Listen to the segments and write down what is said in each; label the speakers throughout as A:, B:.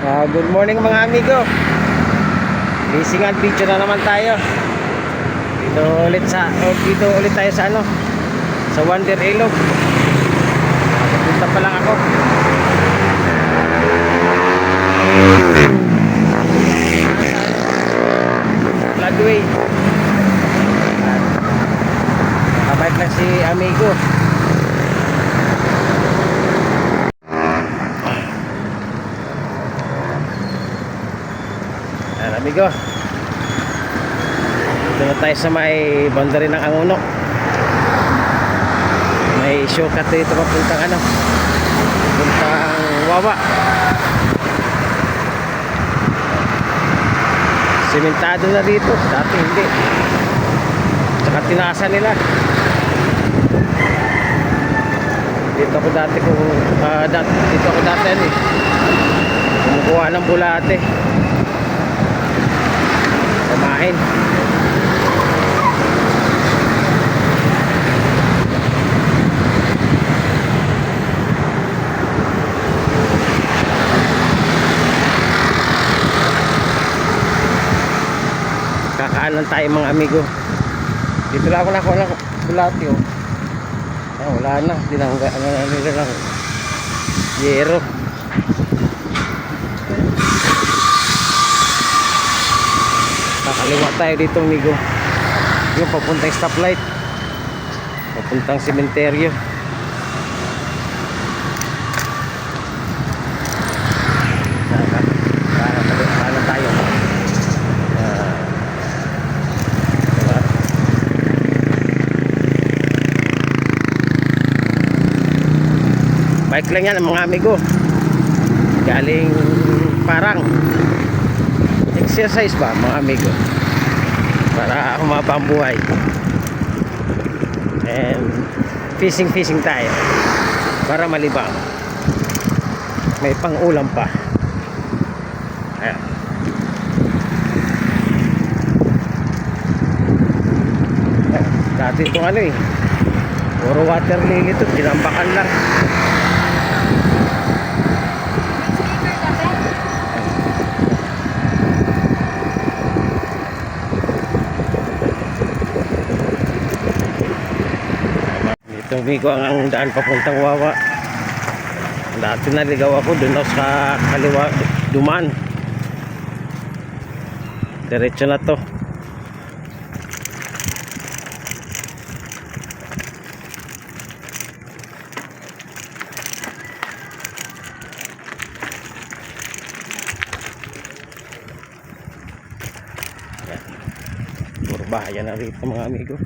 A: Good morning mga amigo. Leasing and video na naman tayo. Dito ulit tayo sa sa Wonder Ilog. Punta pa lang ako. Floodway. Nakabike lang si amigo. Amigo, dito na tayo sa may boundary ng Angono. May shortcut dito papuntang papuntang Wawa. Simentado na dito, dati hindi. Tsaka tinaasan nila. Dito ako dati kumukuha ng bulate. Kumain. Kakaan lang tayo mga amigo. Dito lang ako nakuha ng bulati wala na. Dinangga lang yero. Kakaliwa tayo dito amigo. Yung papuntang stoplight, papuntang sementeryo. Kakaliwa tayo. Bike lang yan mga amigo. Galing Parang exercise ba mga amigo, para humaba ang buhay. And fishing tayo para malibang, may pang ulam pa. Ayan. Dati itong puro water lily ito, tinambakan lang. Amigo, ang daan papuntang Wawa. Dati naligaw ako doon sa kaliwa duman. Diretso na to. Puro bahayan na rito mga amigo.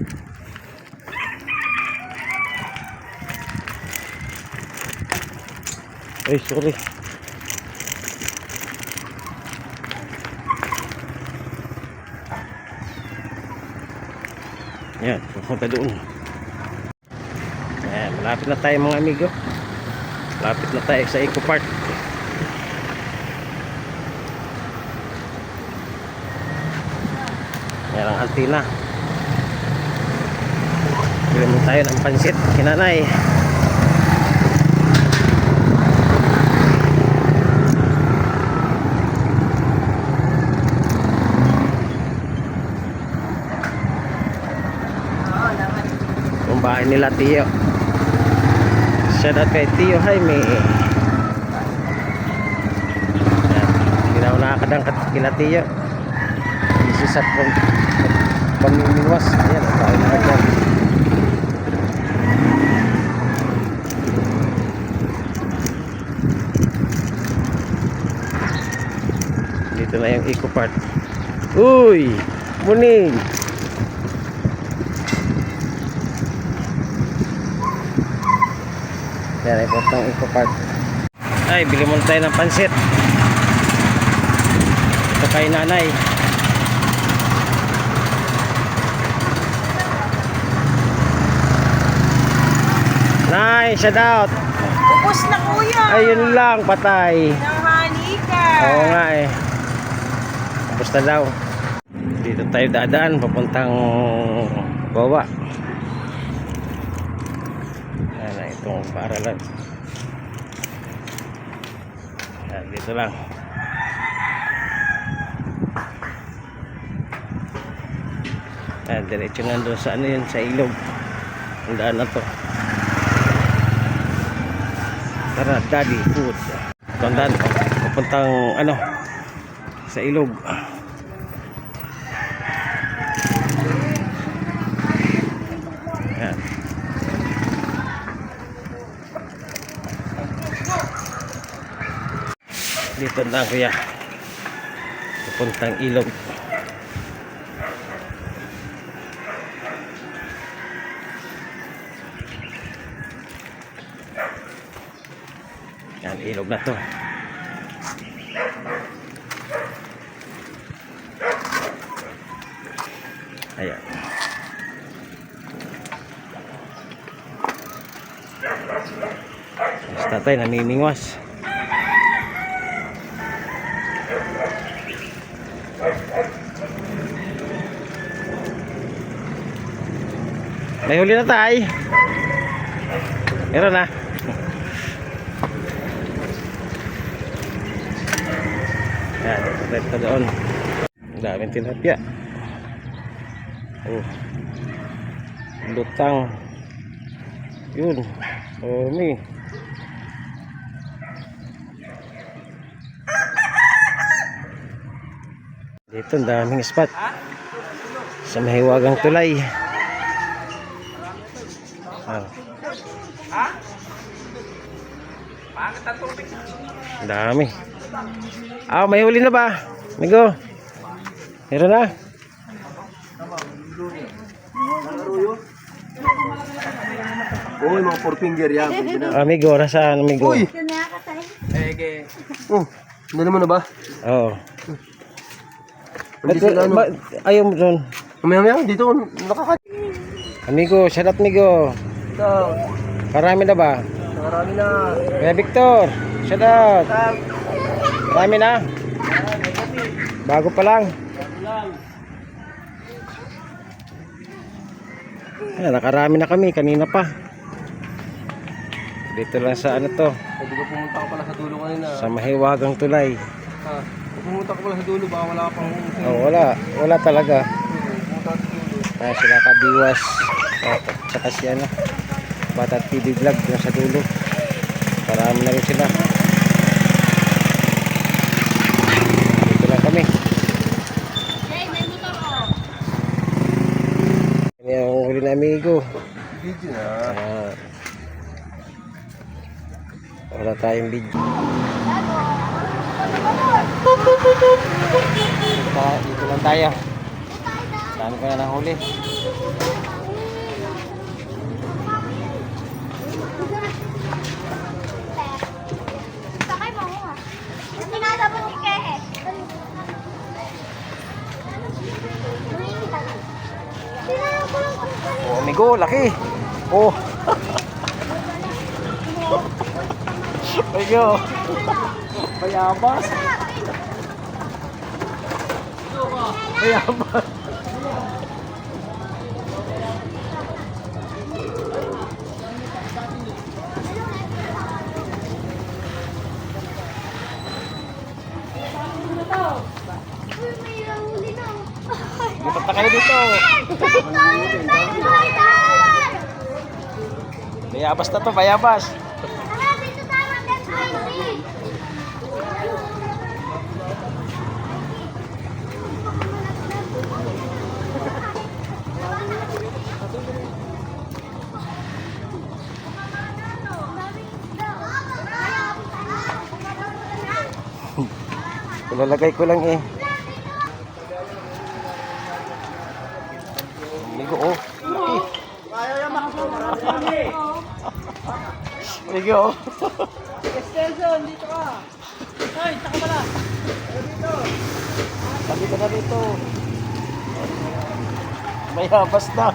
A: Ay, sorry. Yan, pupunta doon. Ayan, malapit na tayo mga amigo. Malapit na tayo sa Eco Park. Yan ang antina. Bili mo tayo ng pansit, kinanay. Bahay nila Tiyo. Shout out kay Tiyo Jaime. Hindi na ako nakakadangkat kila Tiyo. Isisat kong pamimiwas. Ayan, tayo na dyan. Dito na yung Eco Park. Uy! Muning! Yan ay potong Eco Park. Ay, bili muna tayo ng pansit. Ito kay nanay. Nay, shout out.
B: Ubus na kuya.
A: Ayun lang, patay.
B: Nahani ka.
A: Oo nga Ubus na daw. Dito tayo dadaan papuntang Wawa. Itong paaralan. Dito lang. Diretso nga doon sa ano yun, sa ilog. Ang daan na to. Tara, Daddy Food. Ito ang daan. Papuntang ano, sa ilog. Yan. Dito na kuya. Papuntang ilog. Yan, ilog na to. Ayan. Mas tatay namimingwas. May huli na tay. Meron na. Yan, right pa doon. Ang daming tilapia. Oh. Lutang. Yun. Omi. Dito ang daming spot. Sa mahiwagang tulay. Ah. Ang dami. Ah, may huli na ba? Migo. Meron na.
C: Uy, mga four finger yan.
A: Amigo, nasaan amigo?
C: Uy! Oh, hindi naman na ba?
A: Oo.
C: Hindi sila ano.
A: Ayaw mo doon.
C: Mamaya, dito nakakat.
A: Amigo, shout out amigo.
C: Ito,
A: Karami na ba?
C: marami na.
A: Kuya Victor, shout out. Marami na. Bago pa lang. Ayan, nakarami na kami kanina pa. Dito lang sa ano to,
C: Hindi ko pumunta ka pala sa dulo kanina.
A: sa mahiwagang tulay.
C: Ha, pumunta ka pala sa dulo, baka wala ka pang
A: Oh, wala talaga.
C: pumunta sa dulo.
A: Kaya sila Kabiwas at saka si ano, Bata TV Vlog yung sa dulo. Marami na rin sila. Dito lang kami. Yan yung huli na amigo.
C: Video na.
A: Ah, wala tayong video. Dito lang tayo. Dami ko na nahuli.
D: Sakay mo nga. Hindi nga dapat ni Kehe.
A: Oh, amigo, laki. Oh. Amigo. Bayabas. Bayabas.
D: Uy, may nahuli na.
A: Lipat na kayo dito. Bayabas na to, bayabas.
D: Tara, dito tayo mag-ice.
A: Ilalagay ko lang eh. Amigo, oh. Amigo, oh.
B: Estelson, dito ka. Hoy, taka pala.
A: Sabi ko na dito. Bayabas na.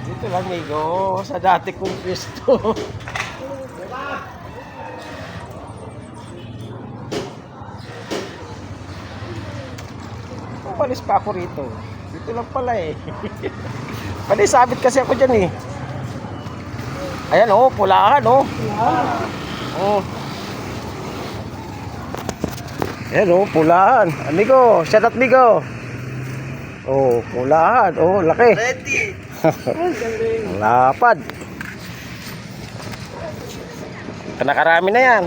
A: Dito lang, amigo. Sa dati kong pwesto. Palis pa ako rito. Dito lang pala eh. Sabit kasi ako dyan eh. Ayan oh, pulaan oh. Oh. Ayan oh, pulahan. Amigo, shout out amigo. Oh, pulahan. Oh, laki.
C: Ready!
A: Lapad. Nakarami na yan.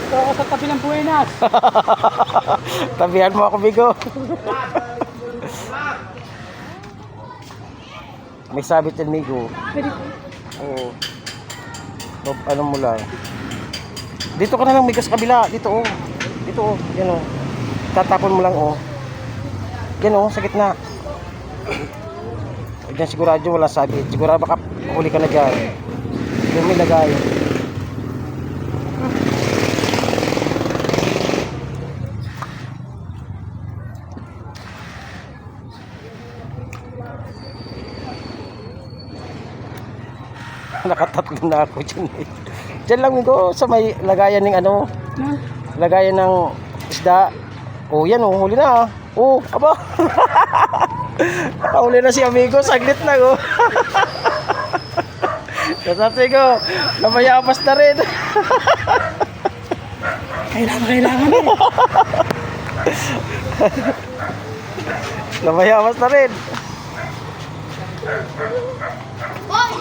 B: Ito ako sa tabi ng Buenas.
A: Tabihan mo ako, Bigo. May sabit yan, Migo.
B: Pwede.
A: Oo. So, ano mo lang. Dito ka na lang, Migo, sa kabila. Dito, oh. Dito, oh. Yan, oh. Tatapon mo lang, oh. Yan, oh, sa gitna. Diyan sigurado wala sabit. Sigurado baka huli ka na dyan. Yung may lagay. Nakatatlo na ako dyan eh. Dyan lang Migo, sa may lagayan ng ano, lagayan ng isda. Oh, yan oh, huli na ah. Oh, aba. Nakahuli na si amigo, saglit lang oh. Kasi ko, namayabas na rin.
B: Kailangan eh.
A: Namayabas na rin.
D: Boy!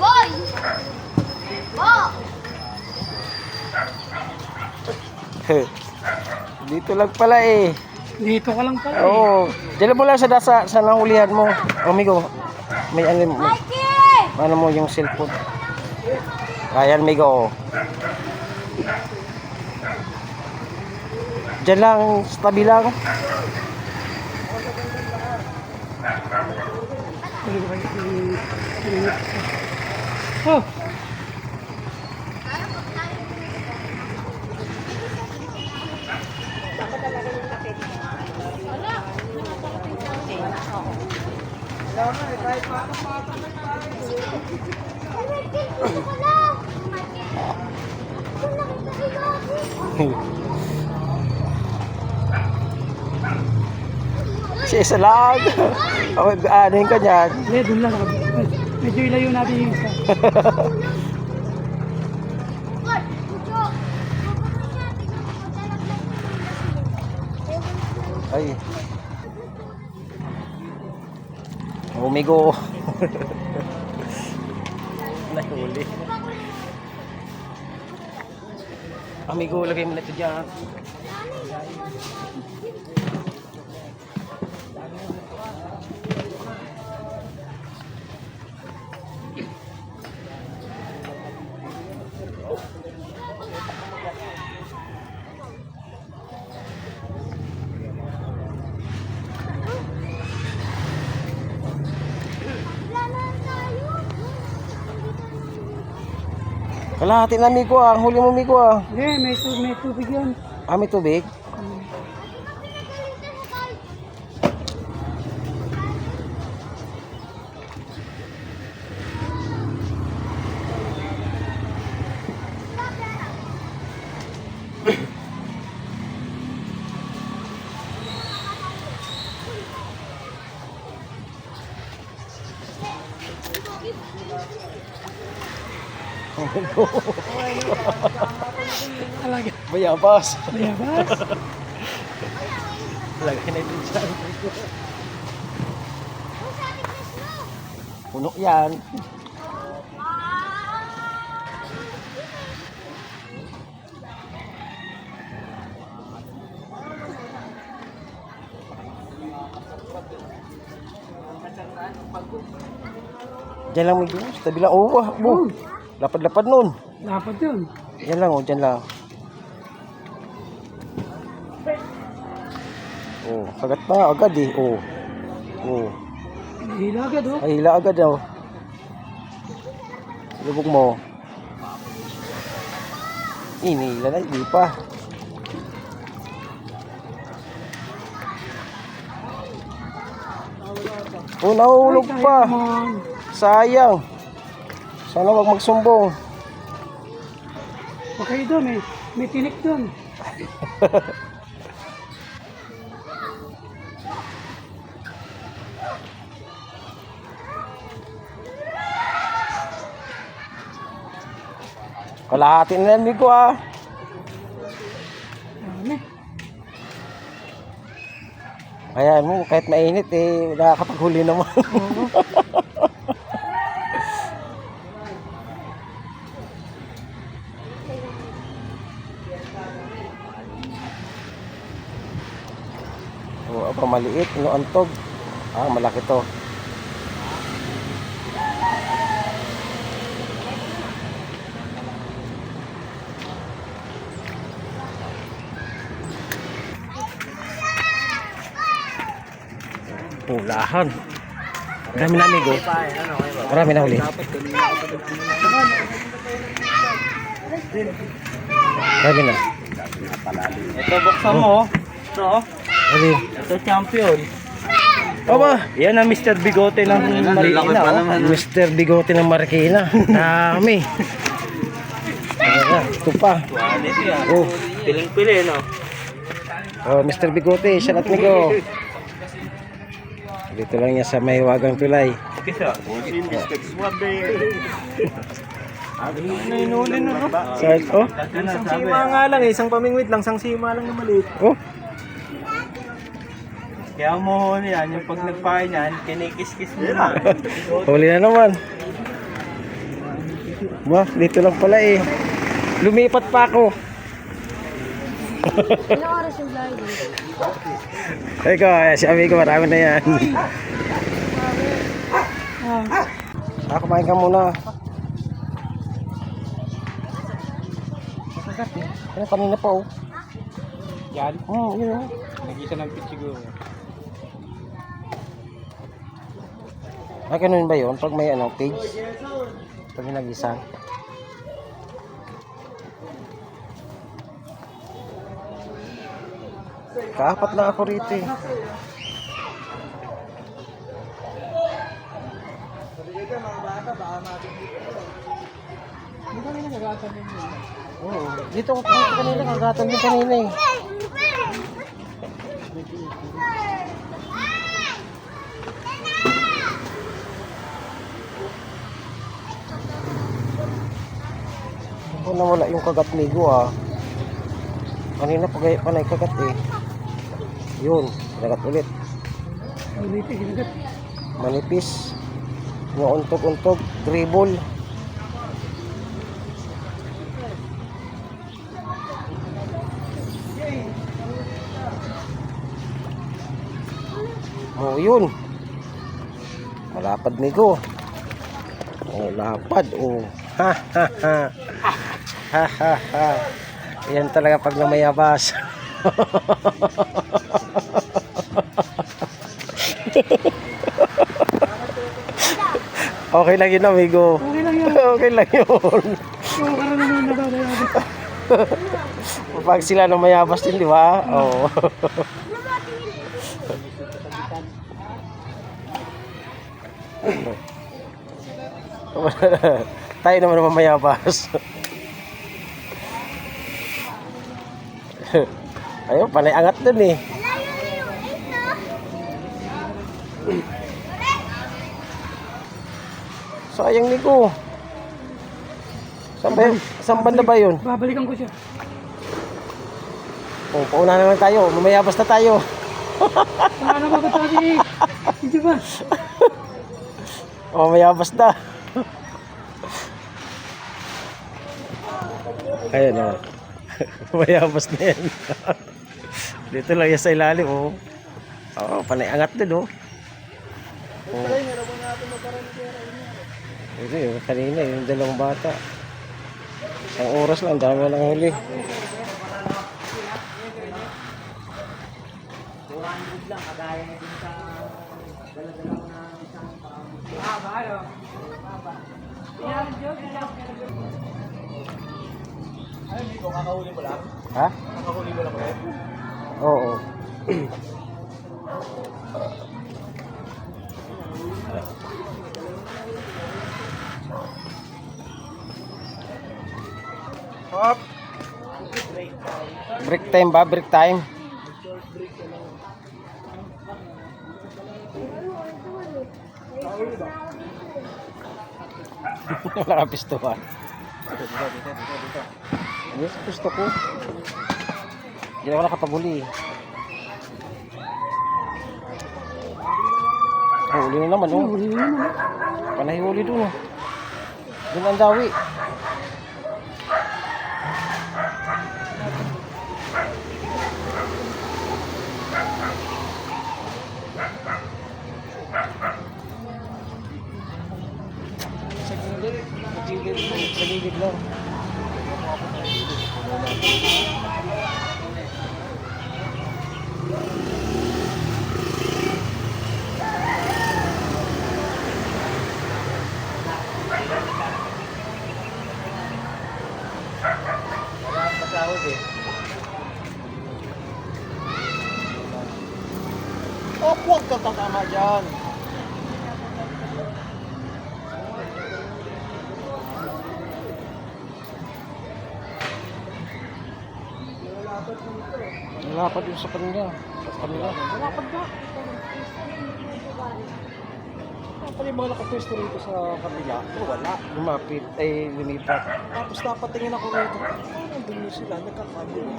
D: Boy! Bo!
A: Dito lang pala eh.
B: Dito ka lang pala.
A: Oo. Diyan mo lang sa nahulihan mo. Amigo, may ano,
D: Mikey!
A: ano mo yung cellphone. Ayan, Migo. Diyan lang, sa tabi lang.
B: Oh,
A: Si isa lang. Anuhin ka niyan.
B: hindi, dun lang. Medyo ilayo natin yung isa.
A: Ay. Umigo. Nahuli. Amigo, lagay mo na ito dyan. Kalahati na Migo ah. Ang huli mo Migo ah.
B: Hindi, may tubig yun.
A: Ah, may tubig?
B: Talaga.
A: Bayabas.
B: Mayabas.
A: Lagay na ito dyan. Puno yan. Diyan lang Migo. Sa tabi lang. Oh, oh. Lapad-lapad nun.
B: Dapat yun.
A: Yan lang, oh, dyan lang. Oh, kagat pa agad eh. Oh. Oh.
B: Hila agad oh.
A: Ay, hila agad oh. Lubog mo. Inila na, hindi pa. Oh, nahulog
B: Ay,
A: pa.
B: come on.
A: Sayang. Sana wag magsumbong.
B: Huwag kayo doon eh. May tinik doon.
A: Kalahati na lang ko ah. Ayan mo, kahit mainit eh, nakakapaghuli naman. Oh, apa maliit, inuantog. Ah, malaki to. Ulahan. Marami na amigo. Marami na huli. Marami na.
B: Ito, buksan mo. Ito,
A: Alin?
B: ito champion.
A: Aba,
B: Yan ang Mr. Bigote ng Marikina.
A: Mr. Bigote ng Marikina. Dami. Ayan, ito pa.
B: Quality ah.
A: Oh,
B: Piling-pili, no?
A: oh, Mr. Bigote, shout out amigo. Dito lang yan sa may wagang tulay.
B: Kisa. Nainuli na, no?
A: Saan? Oh,
B: Isang sima nga lang eh. Isang pamingwit lang. Isang sima lang na maliit.
A: oh.
B: Kaya mo huli yan. Yung pag nagpain yan, kinikis-kis mo na.
A: Huli na naman. Ba, dito lang pala eh. Lumipat pa ako.
D: Ilang oras yung vlog?
A: Ikaw, si amigo, marami na yan. Kumain ka muna. Ano, kanina pa oh.
B: Yan.
A: Yun oh.
B: Nagisa ng pitch siguro.
A: Ay, ganun ba yun? Pag may ano, page? Pag may nag-isa? Kaapat lang ako rito eh. Oo. Dito ako pumunta kanina, kagatan din kanina eh. Ako nawala yung kagat migo ah. Kanina panay kagat eh. Yun, kinagat ulit. Manipis. Mga untog-untog, dribble. Oh, yun. Malapad migo. Oh, lapad. Oh. Ha ha ha. Ha ha ha. Yan talaga pag namayabas. Okay lang yun, amigo. Okay lang yun. Okay lang yun. Pag sila namayabas din, di ba? Oo. Tayo naman naman mayabas. Ayun, panay angat dun eh. Sayang Nico. Saan banda ba yun?
B: Babalikan ko siya.
A: Oh, pauna naman tayo. Mamayabas na tayo.
B: Ano ba tayo? Hindi ba?
A: Oh, mayabas na. Ayun o. Mayabas na yan. Dito lang yan sa ilalim oh. Oo, panay angat din oh. Oh. Ito yung kanina yung dalawang bata. Isang oras lang, dami lang huli.
B: Kakahuli mo lang?
A: Ha?
B: Kakahuli mo lang rin?
A: Oo.
B: Hop!
A: Break time ba? Break time? Wala ka pisto ba? Dito. Yes, gusto ko. Hindi ako nakapaguli. Huli na naman, oh.
B: Huli na naman.
A: Panay huli dun, oh. Dun ang dawi. Sa gilid lang.
C: Oh, huwag ka tatama dyan.
A: Nalapad yun sa kanila. Sa kanila.
B: Malapad na. Pala yung mga nakapwesto rito sa kabila. Pero wala.
A: Lumapit, ay lumipat.
B: Tapos napatingin ako rito. Nandun nyo sila, nagkakagulo.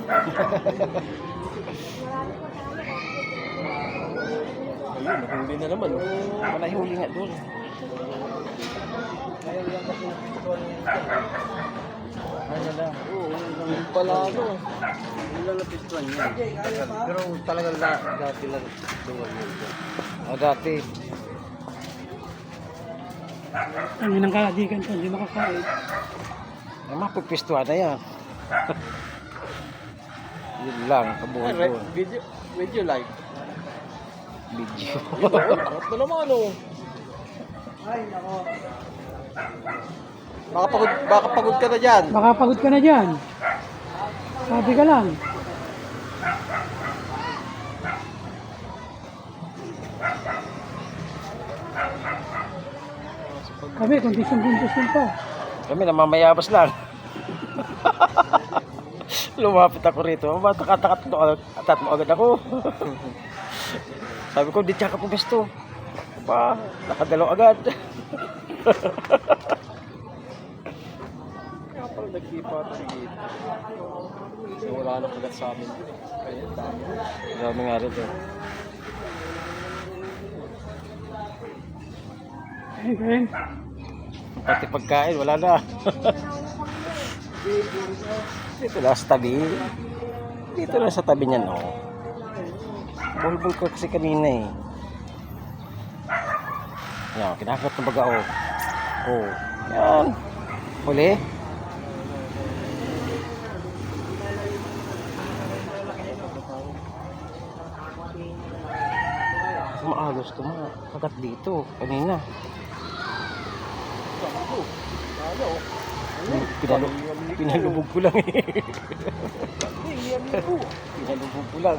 B: Ayun, nahuli na naman.
A: Wala huli nga doon. Ano na?
B: Oo, yun pala ano.
C: Wala na pistuan yan. Pero talagang dati lang duwag yun.
A: O dati.
B: Ang inang kadikan to, hindi makakain.
A: Ay, mapipistuhan na yan. Yun lang, kabuhay doon.
C: Video live.
A: Video.
B: Ito naman ano. Ay, nako.
C: Baka pagod ka na dyan.
B: Baka pagod ka na dyan. Sabi ka lang. Kami, kondisyon pa.
A: Kami namamayabas lang. Lumapit ako rito. Tatlo agad ako. Sabi ko, di tsaka po besto. Pa, nakadalaw agad.
C: Kaya pala nagkipa ito si Gita. So wala na pagat sa amin dun eh. Kaya dami.
A: Grabe nga rito.
B: Hey, Gwen.
A: Pati pagkain, wala na. Dito lang sa tabi. Dito lang sa tabi niyan, oh. Bulbul ko kasi kanina eh. Yan, kinakat ng baga, oh. Oh, yan. Huli. Maagos to mga kagat dito kanina. Pinalubog ko lang eh. Pinalubog ko lang.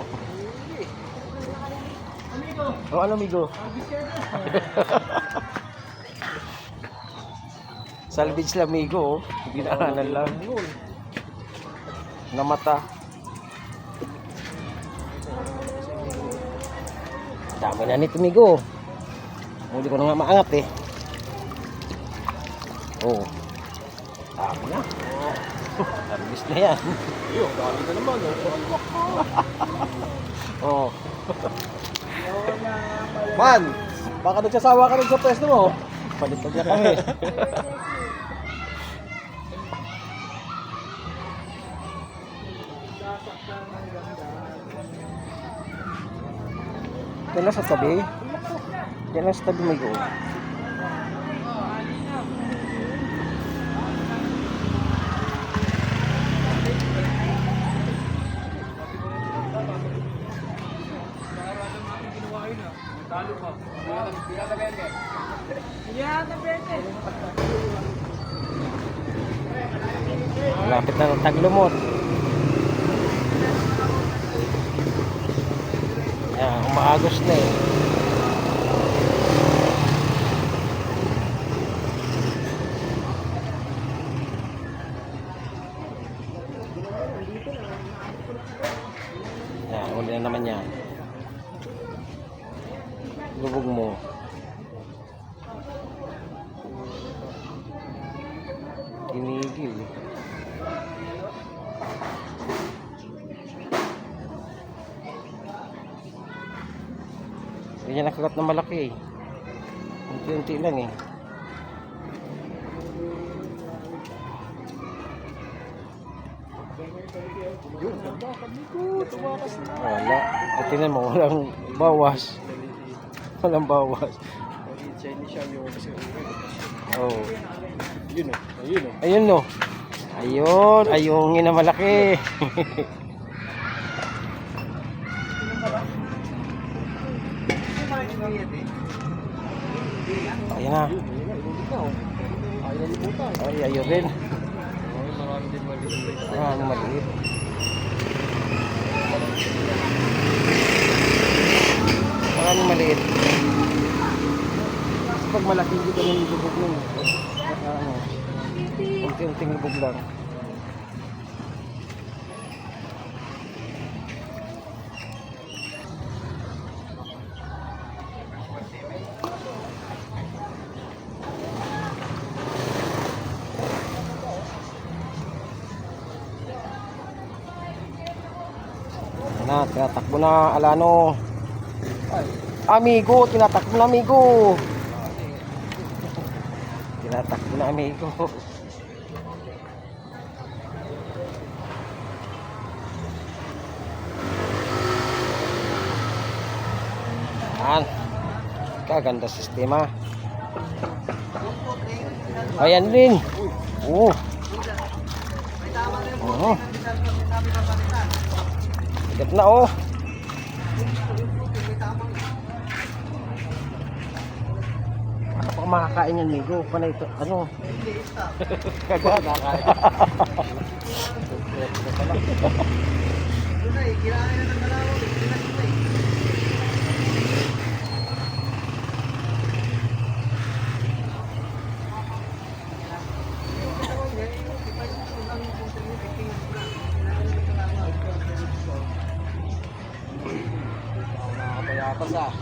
A: O ano, amigo? Salvage lang, amigo. Ginaanan lang. Namata. Dami na nito, amigo. Hindi ko na nga maangat eh. Oh. Dami na. Harvest na yan.
C: Ayun, dami na naman.
A: Oh.
C: Man! Baka nagsasawa ka rin sa pwesto mo.
A: Palitag na kami. Yan lang sa tabi. Yan lang sa tabi, may go. Lapit na ng taglumot. Yan, umaagos na eh. Yan, uli na naman yan. Lubog mo. Tinigi. kill. Ganyan nakagat na malaki eh. Unti-unti lang eh.
C: Yun, ganda. Kamigo, tumakas na.
A: Wala. At tingnan mo, walang bawas. Walang bawas.
C: Chinese siya yung kasi.
A: Oh.
C: Yun o, ayun o.
A: Ayun no. Ayun, ayungin na malaki. Ayan na.
C: Ayaw na limutan.
A: Ay, ayun rin.
C: Marami din maliit.
A: Ah, maliit. Maraming maliit. Pag malaki dito ng lubog nun. Baka ano, unti-unting lubog lang. Na, tinatakbo na Alano. Amigo, tinatakbo na amigo. Tinatakbo na amigo. Yan. Kaganda sistema. Ayan din. Oo. Oo. Sigat na oh. Ano pa makakain yan, Migo? Panay ito, ano? Kagad.
C: Nakakapayapas ah.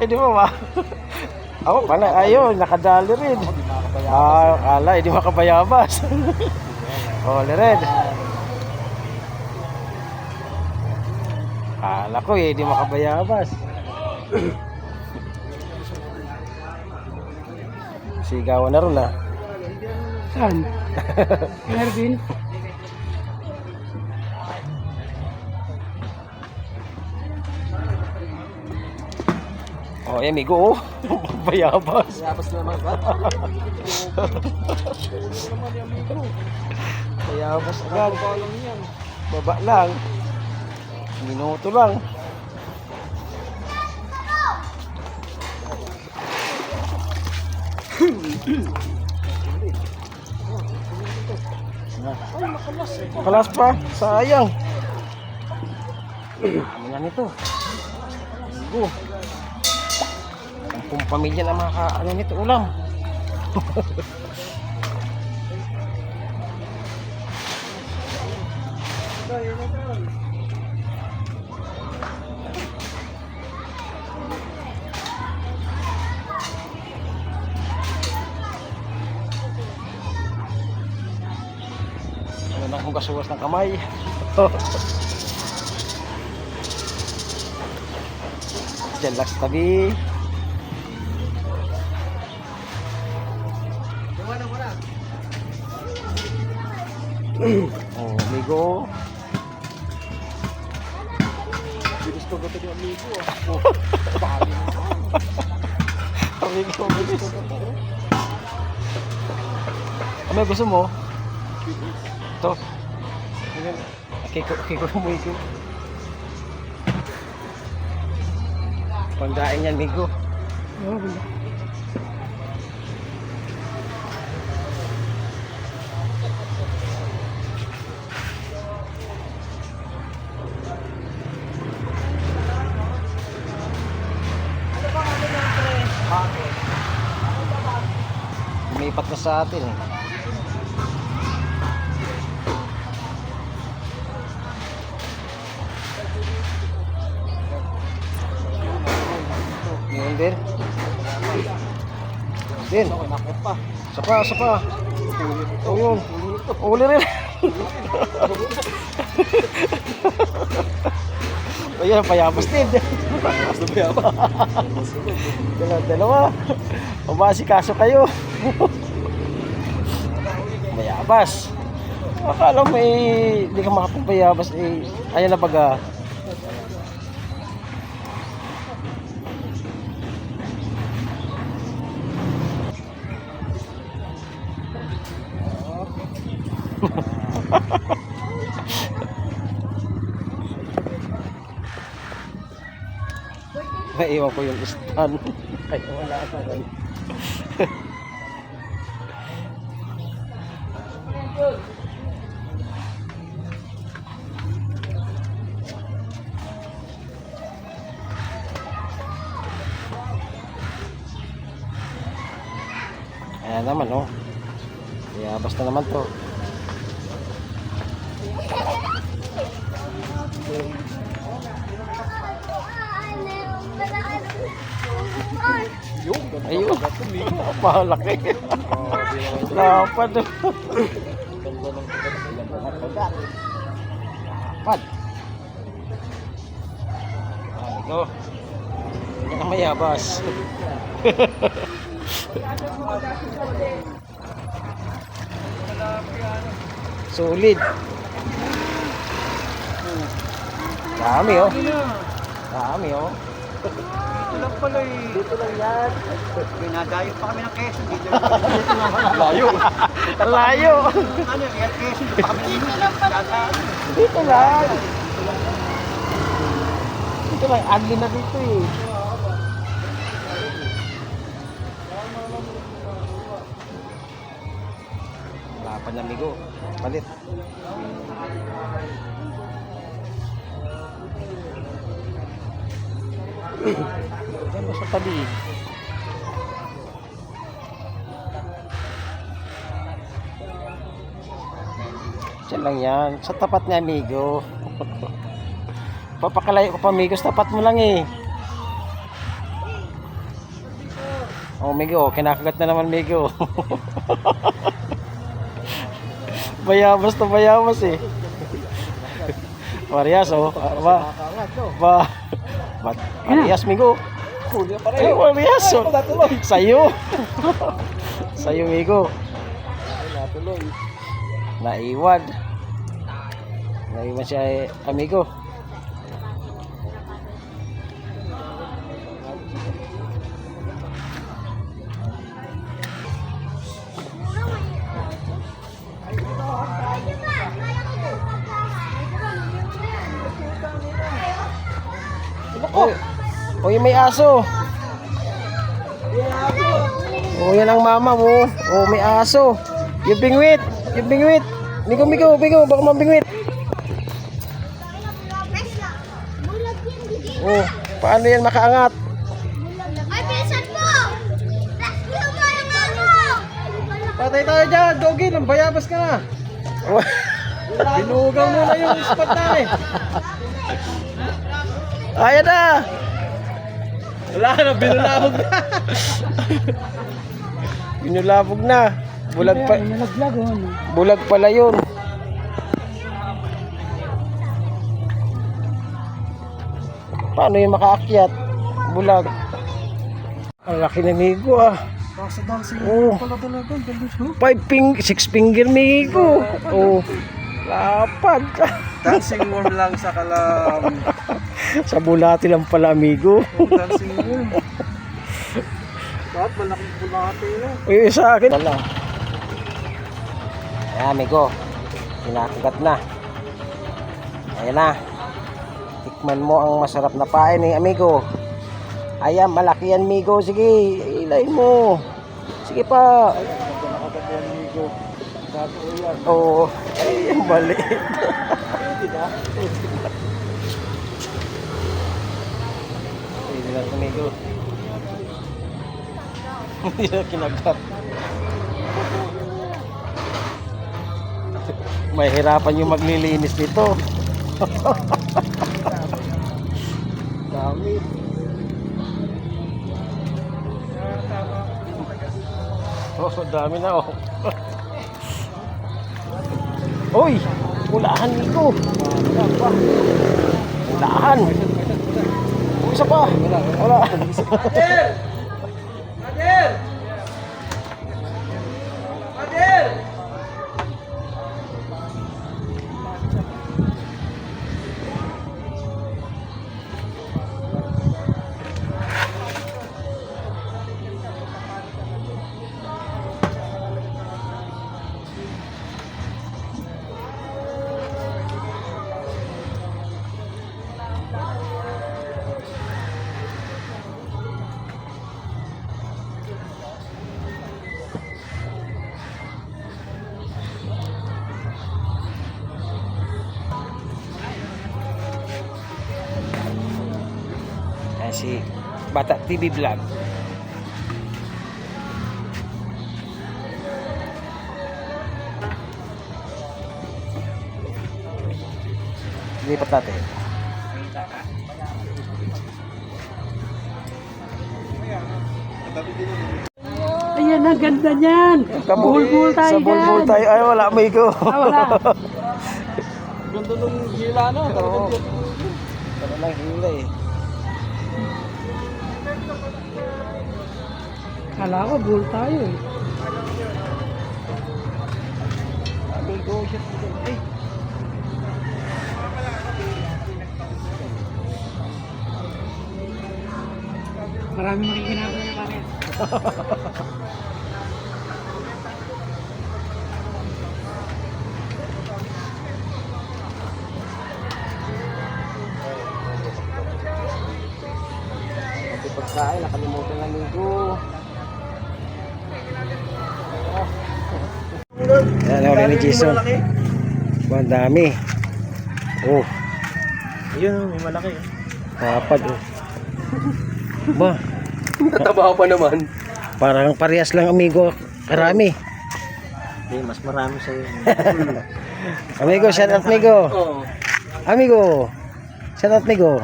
A: Eh di ba ba? Ako pala, ayun, nakadali rin. Kala, hindi makabayabas. Oh, red. Kala ko hindi makabayabas. Sigawan na rin ah.
B: Saan? Erwin?
A: Oh, eh, amigo, oh. Bayabas.
C: Bayabas naman ba?
A: Bayabas agad.
C: Baba lang yan.
A: Baba lang. Minuto lang.
C: Ay, makalas eh.
A: Kalas pa, sayang. Ano nga nito? Amigo. Kung pamilya na ano nito ulam. Ano na kung kasuwas ng kamay. Diyan lang sa tabi. Oh, amigo.
C: Bilis ko gato yung amigo ah. Bali na.
A: Amigo, bilis. Ano gusto mo? Ito. Kiko mo ito. Panggain yan, amigo.
B: Oh,
A: Lumipat na sa atin eh. Yun din. Din.
C: Nakot pa.
A: Sapa. Oh, yun. Uli rin. Ayan, payabas din. Dalawa. Mamasikaso kayo. Mayabas. Akala mo hindi ka makapagpayabas ayan na baga. Naiwan ko yung stand. Ay, wala pa rin. Ayan naman, oh. Kaya basta naman to. Ayun, malaki. Lapad. Lapad. Ito. Hindi ka mayabas. Solid. Dami, oh. Dami, oh.
C: Ito lang pala eh.
A: Dito lang yan.
B: Pinadayo pa kami ng Quezon. Dito
C: Layo.
A: Layo.
B: ano, Air Quezon. Dito pa kami ng
A: Dito lang. Dito lang. Ugly na dito eh. Wala pa na migo. Palit. Diyan mo sa tabi. Diyan lang yan. Sa tapat ni amigo. Papakalayo ko pa amigo. Sa tapat mo lang eh. Oh amigo. Kinakagat na naman amigo. Bayabas na bayabas eh. Marias oh. Marias migo. Ay, Marias oh. Sayo. Sayo migo. Naiwan. Naiwan siya amigo. Oh, yung may aso. Oh, yan ang mama mo. Oh, may aso. Yung bingwit. Yung bingwit. Migo, baka mabingwit. Oh, paano yan makaangat?
D: Ay, bilisan mo! Rescue mo yung ano!
C: Patay tayo dyan. Doggy, nang bayabas ka na.
A: Oh.
C: Binugang mo na yung spot namin.
A: Ayan na.
C: Wala na, binulabog na.
A: Binulabog na. Bulag pala yun. Paano yung makaakyat? Bulag. Ang laki ng migo ah.
C: Basta dancing
A: Oh.
C: pala talaga.
A: 6 finger migo. Oh. Lapad.
C: Dancing worm lang sa kalam.
A: Sa bulati lang pala amigo.
C: Dancing worm. Bakit malaking bulate na?
A: Eh sa akin. Wala. Ayan amigo. Kinakagat na. Ayan na. Tikman mo ang masarap na pain eh amigo. Ayan malaki yan amigo. Sige ilayin mo. Sige pa.
C: Nakakagat yan, amigo. Gagawin yan.
A: Oo. Ay yung maliit. Pwede lang amigo. Hindi na kinagat. Mahirapan yung maglilinis nito. Dami. Oh, dami na oh. Uy, ulahan nito. Ulahan. Isa pa. Wala.
B: Adel! Adel! Adel!
A: Ayan si Bata TV Vlog. Lipat natin.
B: Ayan, ang ganda niyan. Bulbul tayo
A: Sa bulbul tayo. Ay, wala amigo.
B: Wala.
C: Ganda nung hila no.
A: Oo. Wala lang hila eh.
B: Kala ko, bull tayo eh.
A: Amigo, shit. Ay.
B: Marami makikinabang yung bakit.
A: Pati pagkain, nakalimutan ng amigo. Ayan, uli ni Jason. Ang dami. Oh,
C: Ayun, may malaki.
A: kapad oh. Ba,
C: Nataba pa naman.
A: parang parehas lang amigo. Karami.
C: Hindi, mas marami sa'yo.
A: Amigo, shout out amigo.
C: Oo.
A: Amigo. Shout out amigo.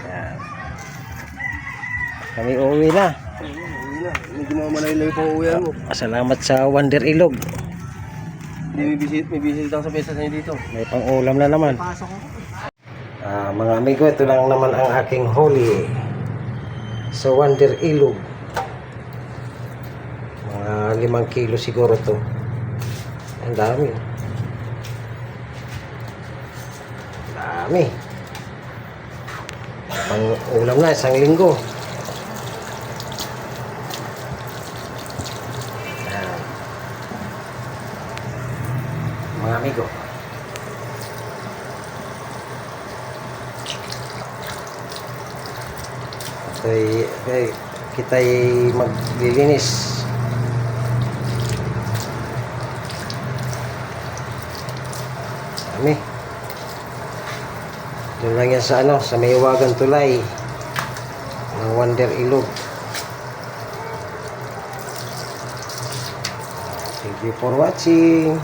A: Ayan. Kami uuwi na.
C: Hindi mo malaylay pa uwihan mo.
A: Salamat sa Wonder Ilog.
C: Hindi may visit lang sa pesa sa'yo dito.
A: May pang-ulam na naman.
C: Pasok ko.
A: Mga amigo, ito lang naman ang aking huli sa Wonder Ilog. Mga 5 kilo siguro to. Ang dami. Dami. Pang-ulam na, 1 linggo. Ayan. Mga amigo. Kita'y maglilinis. Dami. Doon lang yan sa sa may Iwagan Tulay ng Wonder Ilog. Thank you for watching.